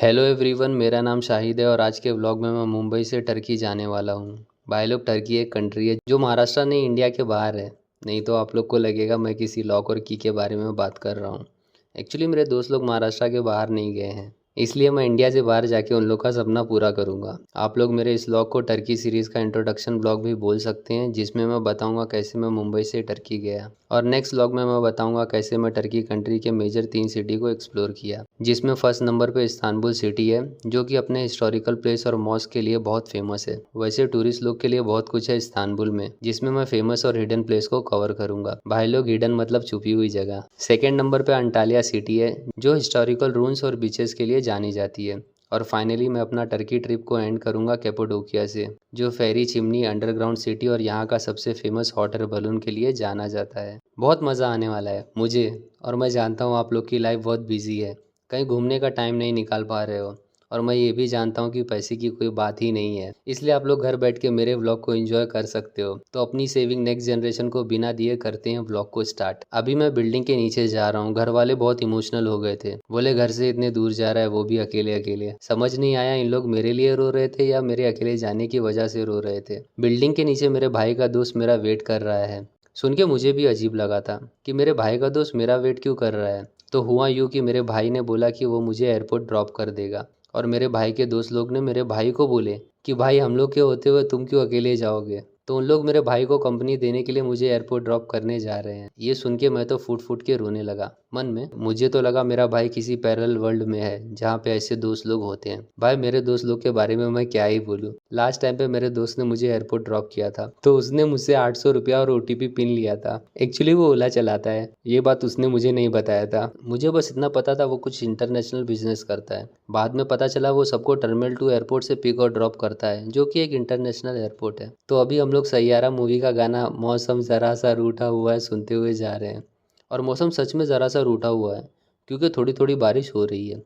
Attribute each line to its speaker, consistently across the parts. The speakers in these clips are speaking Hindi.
Speaker 1: हेलो एवरीवन, मेरा नाम शाहिद है और आज के व्लॉग में मैं मुंबई से टर्की जाने वाला हूँ। भाई लोग, टर्की एक कंट्री है जो महाराष्ट्र नहीं, इंडिया के बाहर है। नहीं तो आप लोग को लगेगा मैं किसी लॉक और की के बारे में बात कर रहा हूँ। एक्चुअली मेरे दोस्त लोग महाराष्ट्र के बाहर नहीं गए हैं, इसलिए मैं इंडिया से बाहर जाके उन लोग का सपना पूरा करूँगा। आप लोग मेरे इस व्लॉग को टर्की सीरीज़ का इंट्रोडक्शन ब्लॉग भी बोल सकते हैं, जिसमें मैं बताऊँगा कैसे मैं मुंबई से टर्की गया। और नेक्स्ट व्लॉग में मैं बताऊँगा कैसे मैं टर्की कंट्री के मेजर 3 सिटी को एक्सप्लोर किया, जिसमें फर्स्ट नंबर पे इस्तांबुल सिटी है, जो कि अपने हिस्टोरिकल प्लेस और मॉस्क के लिए बहुत फेमस है। वैसे टूरिस्ट लोग के लिए बहुत कुछ है इस्तांबुल में, जिसमें मैं फेमस और हिडन प्लेस को कवर करूंगा। भाई लोग, हिडन मतलब छुपी हुई जगह। सेकेंड नंबर पे अंटालिया सिटी है, जो हिस्टोरिकल रून्स और बीचेस के लिए जानी जाती है। और फाइनली मैं अपना टर्की ट्रिप को एंड करूंगा कैपाडोकिया से, जो फेरी, चिमनी, अंडरग्राउंड सिटी और यहाँ का सबसे फेमस हॉट एयर बलून के लिए जाना जाता है। बहुत मज़ा आने वाला है मुझे, और मैं जानता हूँ आप लोग की लाइफ बहुत बिजी है, कहीं घूमने का टाइम नहीं निकाल पा रहे हो। और मैं ये भी जानता हूँ कि पैसे की कोई बात ही नहीं है, इसलिए आप लोग घर बैठ के मेरे व्लॉग को एंजॉय कर सकते हो। तो अपनी सेविंग नेक्स्ट जनरेशन को बिना दिए करते हैं व्लॉग को स्टार्ट। अभी मैं बिल्डिंग के नीचे जा रहा हूँ। घर वाले बहुत इमोशनल हो गए थे, बोले घर से इतने दूर जा रहा है, वो भी अकेले अकेले। समझ नहीं आया इन लोग मेरे लिए रो रहे थे या मेरे अकेले जाने की वजह से रो रहे थे। बिल्डिंग के नीचे मेरे भाई का दोस्त मेरा वेट कर रहा है। सुन के मुझे भी अजीब लगा था कि मेरे भाई का दोस्त मेरा वेट क्यों कर रहा है। तो हुआ यूँ कि मेरे भाई ने बोला कि वो मुझे एयरपोर्ट ड्रॉप कर देगा, और मेरे भाई के दोस्त लोग ने मेरे भाई को बोले कि भाई हम लोग के होते हुए तुम क्यों अकेले जाओगे। तो उन लोग मेरे भाई को कंपनी देने के लिए मुझे एयरपोर्ट ड्रॉप करने जा रहे हैं। ये सुन के मैं तो फूट फूट के रोने लगा मन में। मुझे तो लगा मेरा भाई किसी पैरेलल वर्ल्ड में है जहाँ पे ऐसे दोस्त लोग होते हैं। भाई, मेरे दोस्त लोग के बारे में मैं क्या ही बोलूँ। लास्ट टाइम पे मेरे दोस्त ने मुझे एयरपोर्ट ड्रॉप किया था, तो उसने मुझसे 800 रुपया और OTP पिन लिया था। एक्चुअली वो ओला चलाता है, ये बात उसने मुझे नहीं बताया था। मुझे बस इतना पता था वो कुछ इंटरनेशनल बिजनेस करता है। बाद में पता चला वो सबको टर्मिनल 2 एयरपोर्ट से पिक और ड्रॉप करता है, जो कि एक इंटरनेशनल एयरपोर्ट है। तो अभी हम लोग सैयारा मूवी का गाना मौसम ज़रा सा रूठा हुआ है सुनते हुए जा रहे हैं। और मौसम सच में ज़रा सा रूठा हुआ है, क्योंकि थोड़ी थोड़ी बारिश हो रही है।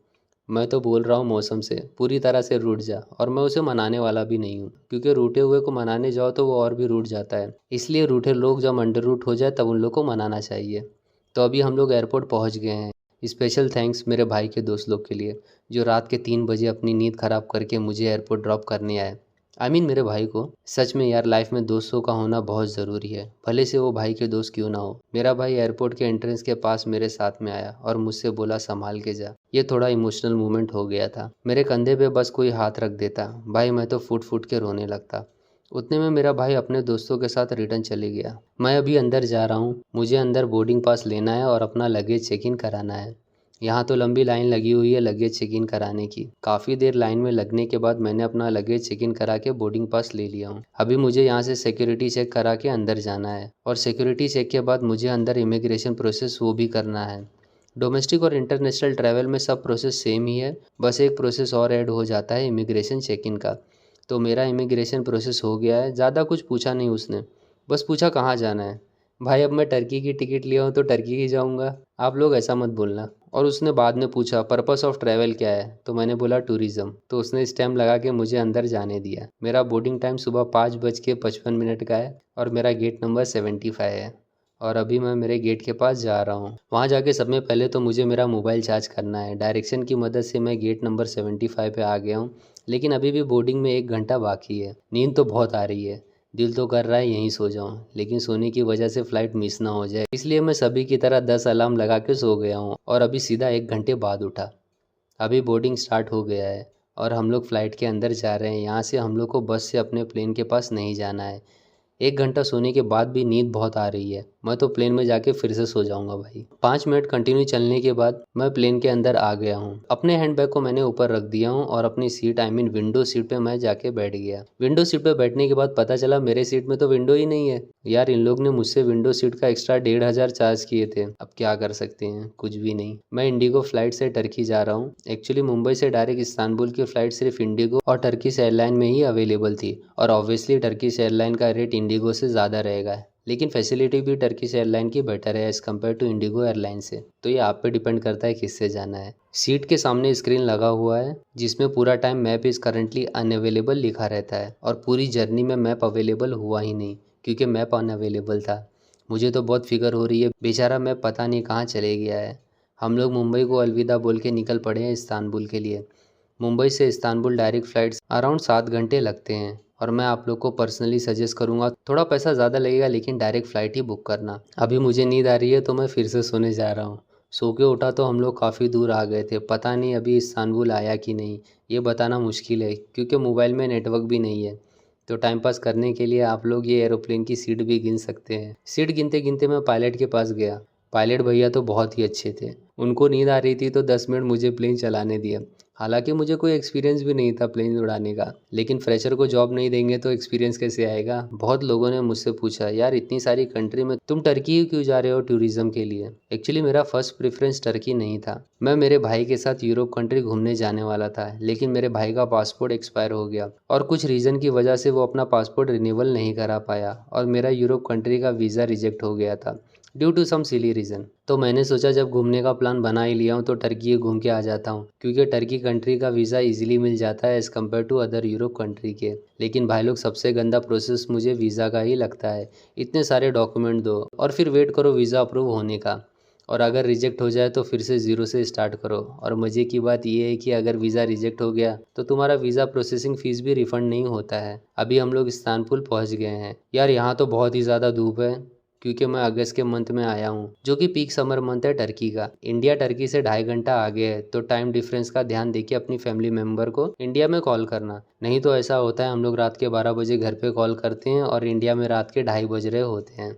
Speaker 1: मैं तो बोल रहा हूँ मौसम से पूरी तरह से रूठ जा, और मैं उसे मनाने वाला भी नहीं हूँ, क्योंकि रूठे हुए को मनाने जाओ तो वो और भी रूठ जाता है। इसलिए रूठे लोग जब अंडर रूट हो जाए तब उन लोग को मनाना चाहिए। तो अभी हम लोग एयरपोर्ट पहुँच गए हैं। स्पेशल थैंक्स मेरे भाई के दोस्त लोग के लिए, जो रात के 3 बजे अपनी नींद ख़राब करके मुझे एयरपोर्ट ड्रॉप करने आए। मेरे भाई को। सच में यार, लाइफ में दोस्तों का होना बहुत ज़रूरी है, भले से वो भाई के दोस्त क्यों ना हो। मेरा भाई एयरपोर्ट के एंट्रेंस के पास मेरे साथ में आया और मुझसे बोला संभाल के जा। ये थोड़ा इमोशनल मोमेंट हो गया था। मेरे कंधे पे बस कोई हाथ रख देता भाई, मैं तो फूट फूट के रोने लगता। उतने में मेरा भाई अपने दोस्तों के साथ रिटर्न चले गया। मैं अभी अंदर जा रहा हूँ। मुझे अंदर बोर्डिंग पास लेना है और अपना लगेज चेक इन कराना है। यहाँ तो लंबी लाइन लगी हुई है लगेज चेक इन कराने की। काफ़ी देर लाइन में लगने के बाद मैंने अपना लगेज चेक इन करा के बोर्डिंग पास ले लिया हूँ। अभी मुझे यहाँ से सिक्योरिटी चेक करा के अंदर जाना है, और सिक्योरिटी चेक के बाद मुझे अंदर इमिग्रेशन प्रोसेस वो भी करना है। डोमेस्टिक और इंटरनेशनल ट्रैवल में सब प्रोसेस सेम ही है, बस एक प्रोसेस और ऐड हो जाता है इमिग्रेशन चेक इन का। तो मेरा इमिग्रेशन प्रोसेस हो गया है। ज़्यादा कुछ पूछा नहीं उसने, बस पूछा कहाँ जाना है। भाई, अब मैं टर्की की टिकट लिया हूँ तो टर्की ही जाऊँगा, आप लोग ऐसा मत बोलना। और उसने बाद में पूछा पर्पस ऑफ ट्रैवल क्या है, तो मैंने बोला टूरिज़्म। तो उसने स्टैम्प लगा के मुझे अंदर जाने दिया। मेरा बोर्डिंग टाइम सुबह 5:55 का है और मेरा गेट नंबर 75 है। और अभी मैं मेरे गेट के पास जा रहा हूँ। वहाँ जाके सब में पहले तो मुझे मेरा मोबाइल चार्ज करना है। डायरेक्शन की मदद से मैं गेट नंबर 75 पे आ गया हूँ, लेकिन अभी भी बोर्डिंग में 1 घंटा बाकी है। नींद तो बहुत आ रही है, दिल तो कर रहा है यहीं सो जाऊं, लेकिन सोने की वजह से फ़्लाइट मिस ना हो जाए, इसलिए मैं सभी की तरह 10 अलार्म लगा के सो गया हूं और अभी सीधा 1 घंटे बाद उठा। अभी बोर्डिंग स्टार्ट हो गया है और हम लोग फ़्लाइट के अंदर जा रहे हैं। यहाँ से हम लोग को बस से अपने प्लेन के पास नहीं जाना है। 1 घंटा सोने के बाद भी नींद बहुत आ रही है। मैं तो प्लेन में जाके फिर से सो जाऊंगा भाई। 5 मिनट कंटिन्यू चलने के बाद मैं प्लेन के अंदर आ गया हूँ। अपने हैंडबैग को मैंने ऊपर रख दिया हूँ और अपनी सीट विंडो सीट पे मैं जाके बैठ गया। विंडो सीट पे बैठने के बाद पता चला मेरे सीट में तो विंडो ही नहीं है। यार, इन लोग ने मुझसे विंडो सीट का एक्स्ट्रा 1500 चार्ज किए थे। अब क्या कर सकते हैं, कुछ भी नहीं। मैं इंडिगो फ्लाइट से टर्की जा रहा हूँ। एक्चुअली मुंबई से डायरेक्ट इस्तांबुल की फ़्लाइट सिर्फ इंडिगो और टर्किश एयरलाइन में ही अवेलेबल थी, और ऑब्वियसली टर्किश एयरलाइन का रेट इंडिगो से ज़्यादा रहेगा, लेकिन फैसिलिटी भी टर्किश एयरलाइन की बेटर है as compare to IndiGo airline से। तो ये आप पे डिपेंड करता है किससे जाना है। सीट के सामने स्क्रीन लगा हुआ है जिसमें पूरा time map is currently unavailable लिखा रहता है, और पूरी जर्नी में मैप अवेलेबल हुआ ही नहीं क्योंकि मैप अनअवेलेबल था। मुझे तो बहुत फिक्र हो रही है, बेचारा मैप पता नहीं कहाँ चले गया है। हम लोग मुंबई को अलविदा बोल के निकल पड़े हैं इस्तांबुल के लिए। मुंबई से इस्तांबुल डायरेक्ट फ़्लाइट्स अराउंड 7 घंटे लगते हैं और मैं आप लोग को पर्सनली सजेस्ट करूँगा, थोड़ा पैसा ज़्यादा लगेगा लेकिन डायरेक्ट फ़्लाइट ही बुक करना। अभी मुझे नींद आ रही है तो मैं फिर से सोने जा रहा हूँ। सो के उठा तो हम लोग काफ़ी दूर आ गए थे, पता नहीं अभी इस्तांबुल आया कि नहीं, ये बताना मुश्किल है क्योंकि मोबाइल में नेटवर्क भी नहीं है। तो टाइम पास करने के लिए आप लोग ये एरोप्लेन की सीट भी गिन सकते हैं। सीट गिनते गिनते मैं पायलट के पास गया। पायलट भैया तो बहुत ही अच्छे थे। उनको नींद आ रही थी तो 10 मिनट मुझे प्लेन चलाने दिया। हालांकि मुझे कोई एक्सपीरियंस भी नहीं था प्लेन उड़ाने का, लेकिन फ्रेशर को जॉब नहीं देंगे तो एक्सपीरियंस कैसे आएगा। बहुत लोगों ने मुझसे पूछा, यार इतनी सारी कंट्री में तुम टर्की ही क्यों जा रहे हो टूरिज्म के लिए। एक्चुअली मेरा फर्स्ट प्रेफरेंस टर्की नहीं था। मैं मेरे भाई के साथ यूरोप कंट्री घूमने जाने वाला था, लेकिन मेरे भाई का पासपोर्ट एक्सपायर हो गया और कुछ रीज़न की वजह से वो अपना पासपोर्ट रिन्यूअल नहीं करा पाया और मेरा यूरोप कंट्री का वीज़ा रिजेक्ट हो गया था due to some silly reason. तो मैंने सोचा जब घूमने का प्लान बना ही लिया हूँ तो टर्की घूम के आ जाता हूँ, क्योंकि टर्की कंट्री का वीज़ा इजीली मिल जाता है as compare to other Europe country के। लेकिन भाई लोग सबसे गंदा प्रोसेस मुझे वीज़ा का ही लगता है। इतने सारे डॉक्यूमेंट दो और फिर वेट करो वीज़ा अप्रूव होने का, और अगर रिजेक्ट हो जाए तो फिर से ज़ीरो से स्टार्ट करो। और मज़े की बात यह है कि अगर वीज़ा रिजेक्ट हो गया तो तुम्हारा वीज़ा प्रोसेसिंग फ़ीस भी रिफ़ंड नहीं होता है। अभी हम लोग इस्तांबुल पहुंच गए हैं। यार यहाँ तो बहुत ही ज़्यादा धूप है, क्योंकि मैं अगस्त के मंथ में आया हूँ जो कि पीक समर मंथ है टर्की का। इंडिया टर्की से 2.5 घंटा आगे है, तो टाइम डिफरेंस का ध्यान देके अपनी फैमिली मेम्बर को इंडिया में कॉल करना। नहीं तो ऐसा होता है हम लोग रात के 12 बजे घर पे कॉल करते हैं और इंडिया में रात के 2:30 बज रहे होते हैं,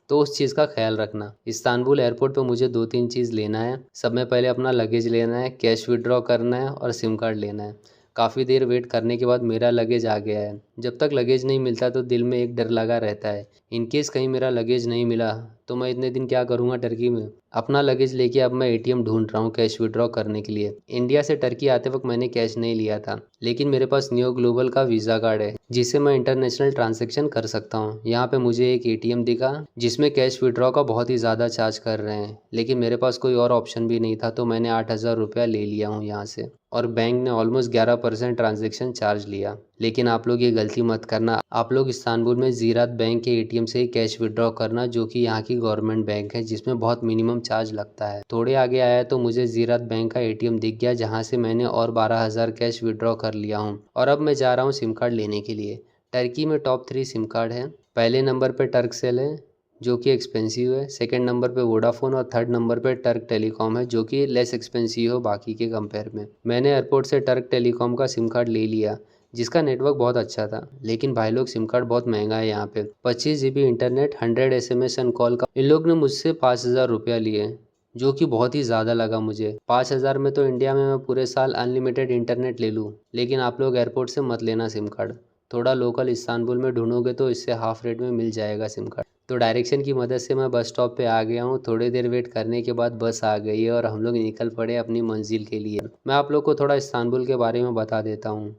Speaker 1: तो उस चीज़ का ख्याल रखना। इस्तांबुल एयरपोर्ट पे मुझे 2-3 चीज़ लेना है। सब में पहले अपना लगेज लेना है, कैश विड्रॉ करना है और सिम कार्ड लेना है। काफ़ी देर वेट करने के बाद मेरा लगेज आ गया है। जब तक लगेज नहीं मिलता तो दिल में एक डर लगा रहता है, इन केस कहीं मेरा लगेज नहीं मिला तो मैं इतने दिन क्या करूँगा टर्की में। अपना लगेज लेके अब मैं एटीएम ढूंढ रहा हूँ कैश विड्रॉ करने के लिए। इंडिया से टर्की आते वक्त मैंने कैश नहीं लिया था, लेकिन मेरे पास नियो ग्लोबल का वीज़ा कार्ड है जिससे मैं इंटरनेशनल ट्रांजैक्शन कर सकता हूँ। यहाँ पे मुझे एक एटीएम दिखा जिसमें कैश विड्रॉ का बहुत ही ज़्यादा चार्ज कर रहे हैं, लेकिन मेरे पास कोई और ऑप्शन भी नहीं था तो मैंने 8,000 रुपया ले लिया हूँ यहाँ से, और बैंक ने ऑलमोस्ट 11% ट्रांजैक्शन चार्ज लिया। लेकिन आप लोग ये गलती मत करना। आप लोग इस्तांबुल में ज़ीरात बैंक के एटीएम से ही कैश विड्रॉ करना, जो कि यहाँ की गवर्नमेंट बैंक है जिसमें बहुत मिनिमम चार्ज लगता है। थोड़े आगे आया तो मुझे ज़ीरात बैंक का एटीएम दिख गया जहाँ से मैंने और 12,000 कैश विड्रॉ कर लिया हूँ और अब मैं जा रहा हूँ सिम कार्ड लेने के लिए। टर्की में टॉप 3 सिम कार्ड है। पहले नंबर पर टर्कसेल है जो कि एक्सपेंसिव है, सेकंड नंबर पे वोडाफोन और थर्ड नंबर पे टर्क टेलीकॉम है जो कि लेस एक्सपेंसिव हो बाकी के कंपेयर में। मैंने एयरपोर्ट से टर्क टेलीकॉम का सिम कार्ड ले लिया जिसका नेटवर्क बहुत अच्छा था, लेकिन भाई लोग सिम कार्ड बहुत महंगा है यहाँ पे। 25 GB internet, 100 SMS and call का इन लोग ने मुझसे 5,000 रुपया लिए, जो कि बहुत ही ज़्यादा लगा मुझे। 5,000 में तो इंडिया में मैं पूरे साल अनलिमिटेड इंटरनेट ले लूँ, लेकिन आप लोग एयरपोर्ट से मत लेना सिम कार्ड। थोड़ा लोकल इस्तांबुल में ढूंढोगे तो इससे हाफ रेट में मिल जाएगा सिम कार्ड। तो डायरेक्शन की मदद से मैं बस स्टॉप पे आ गया हूँ। थोड़ी देर वेट करने के बाद बस आ गई है और हम लोग निकल पड़े अपनी मंजिल के लिए। मैं आप लोग को थोड़ा इस्तांबुल के बारे में बता देता हूँ।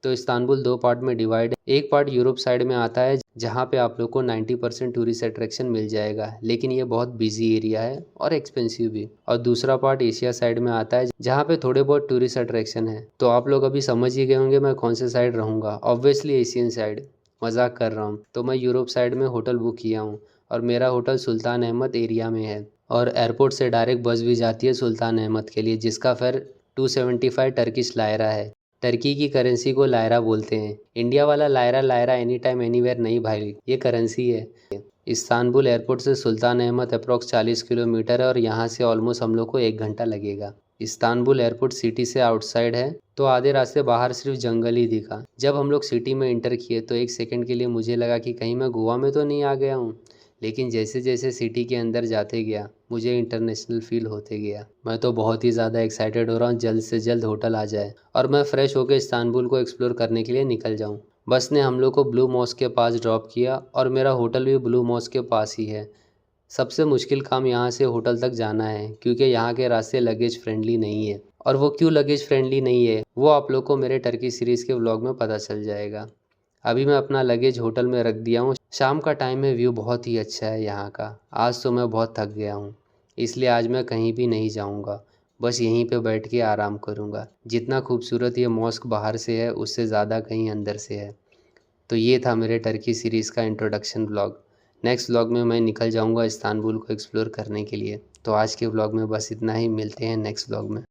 Speaker 1: तो इस्तांबुल 2 पार्ट में डिवाइड है। एक पार्ट यूरोप साइड में आता है जहाँ पे आप लोग को 90% टूरिस्ट अट्रैक्शन मिल जाएगा, लेकिन ये बहुत बिजी एरिया है और एक्सपेंसिव भी। और दूसरा पार्ट एशिया साइड में आता है जहाँ पे थोड़े बहुत टूरिस्ट अट्रैक्शन है। तो आप लोग अभी समझ ही गए होंगे मैं कौन से साइड रहूँगा। ऑब्वियसली एशियन साइड, मजाक कर रहा हूँ। तो मैं यूरोप साइड में होटल बुक किया हूँ और मेरा होटल सुल्तान अहमद एरिया में है, और एयरपोर्ट से डायरेक्ट बस भी जाती है सुल्तान अहमद के लिए जिसका फेयर 275 टर्किश लायरा है। टर्की की करेंसी को लायरा बोलते हैं। इंडिया वाला Lyra Lyra any time anywhere नहीं भाई, ये करेंसी है। इस्तांबुल एयरपोर्ट से सुल्तान अहमद अप्रॉक्स 40 किलोमीटर है और यहाँ से ऑलमोस्ट हम लोग को 1 घंटा लगेगा। इस्तांबुल एयरपोर्ट सिटी से आउटसाइड है, तो आधे रास्ते बाहर सिर्फ जंगल ही दिखा। जब हम लोग सिटी में इंटर किए तो एक सेकंड के लिए मुझे लगा कि कहीं मैं गोवा में तो नहीं आ गया हूँ, लेकिन जैसे जैसे सिटी के अंदर जाते गया मुझे इंटरनेशनल फील होते गया। मैं तो बहुत ही ज़्यादा एक्साइटेड हो रहा हूँ जल्द से जल्द होटल आ जाए और मैं फ्रेश होकर इस्तांबुल को एक्सप्लोर करने के लिए निकल जाऊँ। बस ने हम लोग को ब्लू मॉस्क के पास ड्रॉप किया और मेरा होटल भी ब्लू मॉस्क के पास ही है। सबसे मुश्किल काम यहाँ से होटल तक जाना है क्योंकि यहाँ के रास्ते लगेज फ्रेंडली नहीं है, और वो क्यों लगेज फ्रेंडली नहीं है वो आप लोग को मेरे टर्की सीरीज़ के व्लॉग में पता चल जाएगा। अभी मैं अपना लगेज होटल में रख दिया हूँ। शाम का टाइम है, व्यू बहुत ही अच्छा है यहाँ का। आज तो मैं बहुत थक गया हूँ, इसलिए आज मैं कहीं भी नहीं जाऊँगा, बस यहीं पे बैठ के आराम करूँगा। जितना खूबसूरत ये मॉस्क बाहर से है उससे ज़्यादा कहीं अंदर से है। तो ये था मेरे टर्की सीरीज़ का इंट्रोडक्शन व्लॉग। नेक्स्ट व्लॉग में मैं निकल जाऊँगा इस्तांबुल को एक्सप्लोर करने के लिए। तो आज के व्लॉग में बस इतना ही, मिलते हैं नेक्स्ट व्लॉग में।